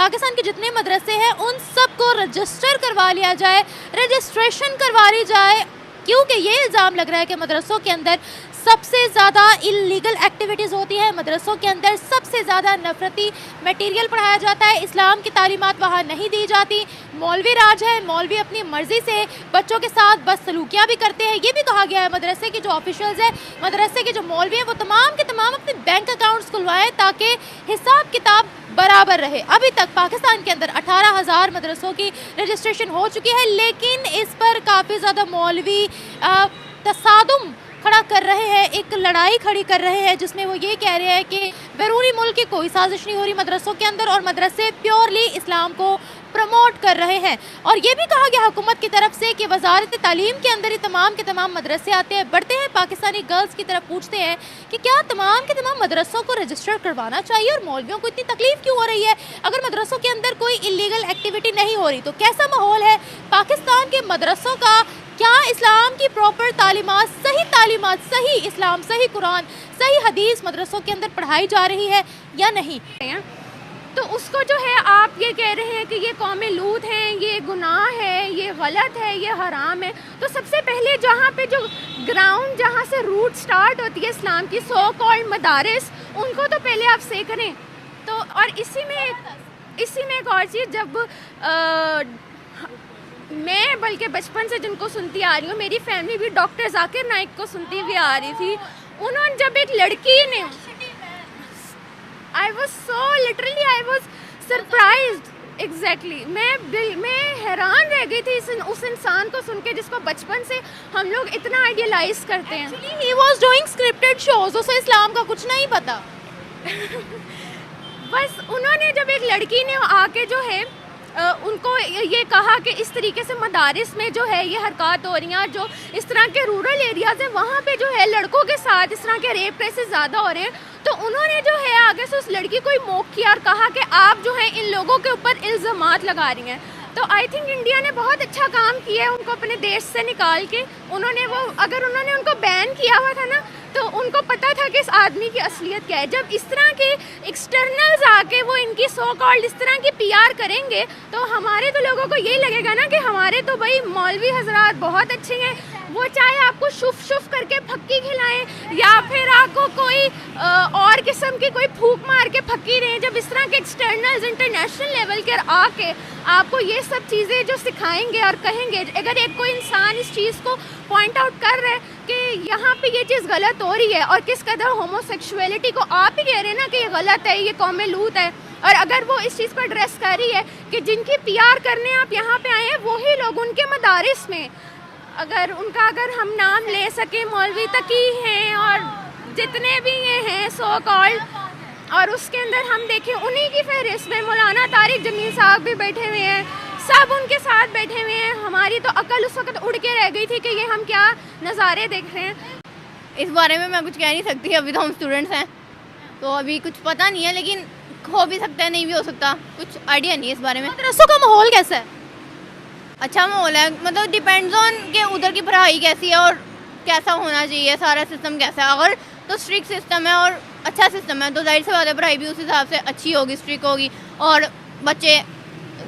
पाकिस्तान के जितने मदरसे हैं उन सबको रजिस्टर करवा लिया जाए, रजिस्ट्रेशन करवा ली जाए, क्योंकि ये इल्ज़ाम लग रहा है कि मदरसों के अंदर सबसे ज़्यादा इलीगल एक्टिविटीज़ होती है, मदरसों के अंदर सबसे ज़्यादा नफरती मटेरियल पढ़ाया जाता है, इस्लाम की तालीमात वहाँ नहीं दी जाती, मौलवी राज है, मौलवी अपनी मर्ज़ी से बच्चों के साथ बदसलूकियाँ भी करते हैं। ये भी कहा गया है मदरसे के जो ऑफिशियल्स हैं, मदरसे के जो मौलवी हैं, वो तमाम के तमाम अपने बैंक अकाउंट्स खुलवाएँ ताकि हिसाब किताब बराबर रहे। अभी तक पाकिस्तान के अंदर 18,000 मदरसों की रजिस्ट्रेशन हो चुकी है, लेकिन इस पर काफ़ी ज़्यादा मौलवी तसादुम खड़ा कर रहे हैं, एक लड़ाई खड़ी कर रहे हैं जिसमें वो ये कह रहे हैं कि बैरूनी मुल्क की कोई साजिश नहीं हो रही मदरसों के अंदर और मदरसे प्योरली इस्लाम को प्रमोट कर रहे हैं। और ये भी कहा गया हुकूमत की तरफ से कि वजारत तालीम के अंदर ही तमाम के तमाम मदरसे आते हैं, बढ़ते हैं, पाकिस्तानी गर्ल्स की तरफ पूछते हैं कि क्या तमाम के तमाम मदरसों को रजिस्टर करवाना चाहिए और मौलवियों को इतनी तकलीफ क्यों हो रही है? अगर मदरसों के अंदर कोई इलीगल एक्टिविटी नहीं हो रही तो कैसा माहौल है पाकिस्तान के मदरसों का? क्या इस्लाम की प्रॉपर तालीमात, सही इस्लाम, सही कुरान, सही हदीस मदरसों के अंदर पढ़ाई जा रही है या नहीं? तो उसको जो है आप ये कह रहे हैं कि ये कौम लूत हैं, ये गुनाह है, ये गलत है, ये हराम है। तो सबसे पहले जहाँ पे जो ग्राउंड, जहाँ से रूट स्टार्ट होती है इस्लाम की, सो कॉल्ड मदारिस, उनको तो पहले आप से करें। तो और इसी में एक और चीज़, जब मैं बल्कि बचपन से जिनको सुनती आ रही हूँ, मेरी फैमिली भी डॉक्टर जाकिर नाइक को सुनती हुई आ रही थी। उन्होंने जब एक लड़की ने, आई वॉज सरप्राइज्ड एग्जैक्टली, मैं हैरान रह गई थी उस इंसान को सुन के जिसको बचपन से हम लोग इतना आइडियलाइज करते हैं। He was doing scripted shows, उसे इस्लाम का कुछ नहीं पता। बस उन्होंने जब एक लड़की ने आके जो है उनको ये कहा कि इस तरीके से मदारिस में जो है ये हरकत हो रही हैं, जो इस तरह के रूरल एरियाज़ हैं वहाँ पे जो है लड़कों के साथ इस तरह के रेप केसेस ज़्यादा हो रहे हैं। तो उन्होंने जो है आगे से उस लड़की को ही मोक किया और कहा कि आप जो है इन लोगों के ऊपर इल्ज़ामात लगा रही हैं। तो आई थिंक इंडिया ने बहुत अच्छा काम किया है उनको अपने देश से निकाल के। अगर उन्होंने उनको बैन किया हुआ था ना, तो उनको पता था कि इस आदमी की असलियत क्या है। जब इस तरह के एक्सटर्नल्स आके वो इनकी सो कॉल्ड इस तरह की पीआर करेंगे तो हमारे तो लोगों को यही लगेगा ना कि हमारे तो भाई मौलवी हजरात बहुत अच्छे हैं, वो चाहे आपको शुफ शुफ करके फक्की खिलाएं या फिर आपको कोई और किस्म की कोई फूक मार के फक्की दें। जब इस तरह के एक्सटर्नल्स इंटरनेशनल लेवल के आके आपको ये सब चीज़ें जो सिखाएंगे और कहेंगे, अगर एक कोई इंसान इस चीज़ को पॉइंट आउट कर रहा है कि यहाँ पे ये चीज़ गलत हो रही है और किस कदर होमोसेक्सुअलिटी को आप ही कह रहे हैं ना कि ये गलत है, ये कौम लूत है, और अगर वो इस चीज़ पर एड्रेस कर रही है कि जिनकी पीआर करने आप यहाँ पे आए हैं वही लोग उनके मदारिस में, अगर हम नाम ले सकें, मौलवी तकी हैं और जितने भी ये हैं सो कॉल्ड, और उसके अंदर हम देखें उन्हीं की फहरिस्त में मौलाना तारिक जमील साहब भी बैठे हुए हैं, सब उनके साथ बैठे हुए हैं। हमारी तो अकल उस वक्त उड़ के रह गई थी कि ये हम क्या नज़ारे देख रहे हैं। इस बारे में मैं कुछ कह नहीं सकती, अभी तो हम स्टूडेंट्स हैं तो अभी कुछ पता नहीं है, लेकिन हो भी सकता है, नहीं भी हो सकता, कुछ आइडिया नहीं है इस बारे में। मदरसों का माहौल कैसा है? अच्छा माहौल है, मतलब डिपेंड्स ऑन के उधर की पढ़ाई कैसी है और कैसा होना चाहिए, सारा सिस्टम कैसा है। अगर तो स्ट्रिक्ट सिस्टम है और अच्छा सिस्टम है तो जाहिर सी बात है पढ़ाई भी उस हिसाब से अच्छी होगी, स्ट्रिक्ट होगी और बच्चे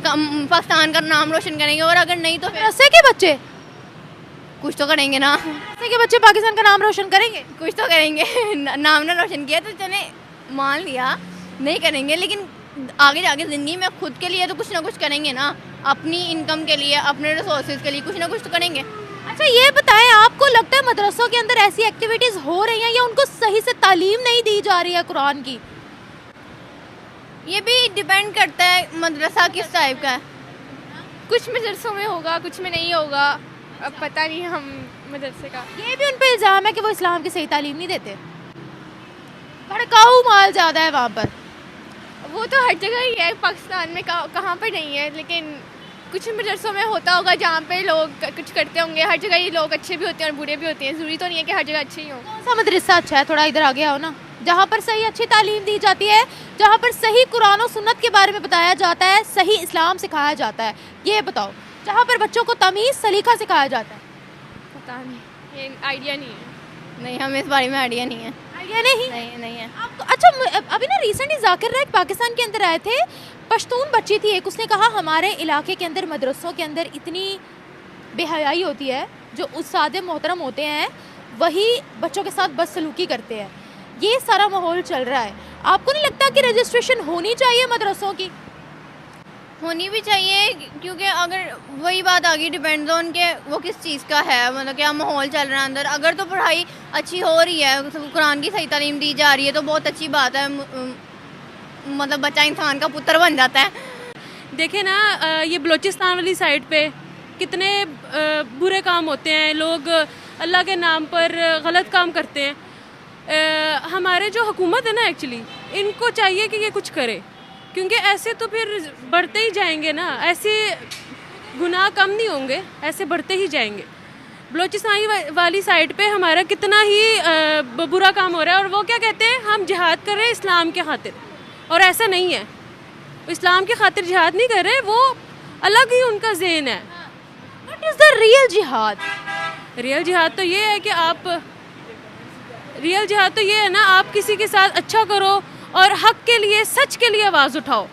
पाकिस्तान का नाम रोशन करेंगे। और अगर नहीं तो मदरसे के बच्चे कुछ तो करेंगे ना, मदरसे के बच्चे पाकिस्तान का नाम रोशन करेंगे, कुछ तो करेंगे। नाम ना रोशन किया तो चले मान लिया नहीं करेंगे, लेकिन आगे जाके ज़िंदगी में खुद के लिए तो कुछ ना कुछ करेंगे ना, अपनी इनकम के लिए, अपने रिसोर्सेज के लिए कुछ ना कुछ तो करेंगे। अच्छा ये बताएं, आपको लगता है मदरसों के अंदर ऐसी एक्टिविटीज़ हो रही हैं या उनको सही से तालीम नहीं दी जा रही है कुरान की? ये भी डिपेंड करता है मदरसा किस टाइप का है। कुछ मदरसों में होगा, कुछ में नहीं होगा, अब पता नहीं हम मदरसे का। ये भी उन पर इल्ज़ाम है कि वो इस्लाम की सही तालीम नहीं देते, भड़काऊ माल ज़्यादा है वहाँ पर। वो तो हर जगह ही है, पाकिस्तान में कहाँ पर नहीं है, लेकिन कुछ मदरसों में होता होगा जहाँ पे लोग कुछ करते होंगे। हर जगह ही लोग अच्छे भी होते हैं और बुरे भी होते हैं, ज़रूरी तो नहीं है कि हर जगह अच्छे ही हों। कौन सा मदरसा अच्छा है, थोड़ा इधर आगे आओ ना, जहाँ पर सही अच्छी तालीम दी जाती है, जहाँ पर सही कुरान और सुन्नत के बारे में बताया जाता है, सही इस्लाम सिखाया जाता है, ये बताओ। जहाँ पर बच्चों को तमीज़ सलीका सिखाया जाता है। पता नहीं, ये आइडिया नहीं है। नहीं, हमें इस बारे में आइडिया नहीं है। आइडिया नहीं? नहीं है। आपको अच्छा, अभी ना रिसेंटली जाकिर नाइक पाकिस्तान के अंदर आए थे, पश्तून बच्ची बच्ची थी एक, उसने कहा हमारे इलाके के अंदर मदरसों के अंदर इतनी बेहयाई होती है, जो उस्ताद मोहतरम होते हैं वही बच्चों के साथ बदसलूकी करते हैं, ये सारा माहौल चल रहा है। आपको नहीं लगता कि रजिस्ट्रेशन होनी चाहिए मदरसों की? होनी भी चाहिए, क्योंकि अगर वही बात आ गई डिपेंड्स ऑन के वो किस चीज़ का है, मतलब क्या माहौल चल रहा है अंदर। अगर तो पढ़ाई अच्छी हो रही है, कुरान की सही तालीम दी जा रही है, तो बहुत अच्छी बात है, मतलब बच्चा इंसान का पुत्र बन जाता है। देखे ना, ये बलूचिस्तान वाली साइड पे कितने बुरे काम होते हैं, लोग अल्लाह के नाम पर गलत काम करते हैं। हमारे जो हुकूमत है ना, एक्चुअली इनको चाहिए कि ये कुछ करे, क्योंकि ऐसे तो फिर बढ़ते ही जाएंगे ना, ऐसे गुनाह कम नहीं होंगे, ऐसे बढ़ते ही जाएंगे। बलूचिस्तानी वाली साइड पे हमारा कितना ही बुरा काम हो रहा है, और वो क्या कहते हैं, हम जिहाद कर रहे हैं इस्लाम के खातिर, और ऐसा नहीं है, इस्लाम के खातिर जिहाद नहीं कर रहे, वो अलग ही उनका ज़हन है। व्हाट इज़ द रियल जिहाद? रियल जिहाद तो ये है कि रियल जिहाद तो ये है ना, आप किसी के साथ अच्छा करो और हक के लिए, सच के लिए आवाज़ उठाओ।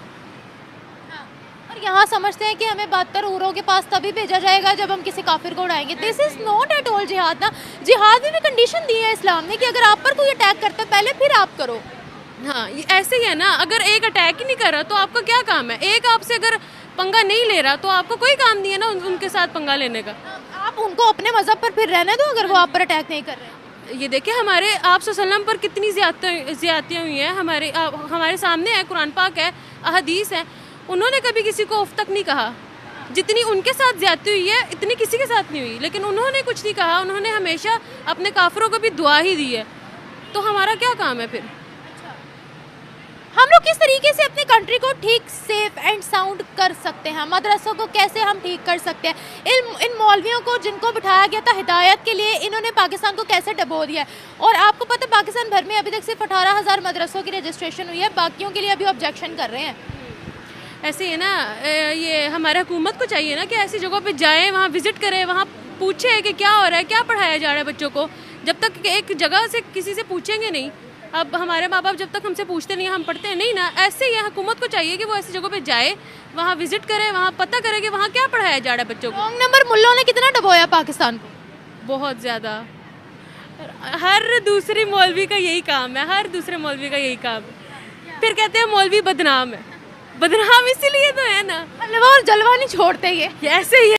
और यहाँ समझते हैं कि हमें 72 हूरों के पास तभी भेजा जाएगा जब हम किसी काफिर को उड़ाएंगे। This is not at all जिहाद ना। जिहाद में भी कंडीशन दी है इस्लाम ने कि अगर आप पर कोई अटैक करता है पहले फिर आप करो। हाँ, ये ऐसे ही है ना, अगर एक अटैक ही नहीं कर रहा तो आपका क्या काम है? एक आपसे अगर पंगा नहीं ले रहा तो आपको कोई काम नहीं है ना उनके साथ पंगा लेने का। आप उनको अपने मज़हब पर फिर रहने दो अगर वो आप पर अटैक नहीं कर रहे। ये देखिए, हमारे आप सल्लम पर कितनी ज़्यादतियाँ हुई हैं, हमारे सामने है, कुरान पाक है, अहदीस है, उन्होंने कभी किसी को उफ तक नहीं कहा। जितनी उनके साथ ज़्यादती हुई है इतनी किसी के साथ नहीं हुई, लेकिन उन्होंने कुछ नहीं कहा, उन्होंने हमेशा अपने काफिरों को भी दुआ ही दी है। तो हमारा क्या काम है फिर? हम लोग किस तरीके से अपनी कंट्री को ठीक, सेफ एंड साउंड कर सकते हैं? मदरसों को कैसे हम ठीक कर सकते हैं? इन मौलवियों को जिनको बिठाया गया था हिदायत के लिए, इन्होंने पाकिस्तान को कैसे डबो दिया है? और आपको पता है पाकिस्तान भर में अभी तक सिर्फ 18,000 मदरसों की रजिस्ट्रेशन हुई है, बाकियों के लिए अभी ऑब्जेक्शन कर रहे हैं। ऐसे ही है ना, ये हमारे हुकूमत को चाहिए ना कि ऐसी जगहों पे जाएं, वहाँ विज़िट करें, वहाँ पूछे कि क्या हो रहा है, क्या पढ़ाया जा रहा है बच्चों को। जब तक एक जगह से किसी से पूछेंगे नहीं, अब हमारे माँ बाप जब तक हमसे पूछते नहीं, हम पढ़ते नहीं ना, ऐसे ही हुकूमत को चाहिए कि वो ऐसी जगहों पे जाए, वहाँ विज़िट करे, वहाँ पता करे कि वहाँ क्या पढ़ाया जा रहा है बच्चों को। रॉन्ग नंबर मुल्लों ने कितना डबोया पाकिस्तान को? बहुत ज़्यादा। हर दूसरी मौलवी का यही काम है, हर दूसरे मौलवी का यही काम है। फिर कहते हैं मौलवी बदनाम है, बदनाम इसीलिए तो है ना, हलवा और जलवा नहीं छोड़ते ये। ऐसे ही है।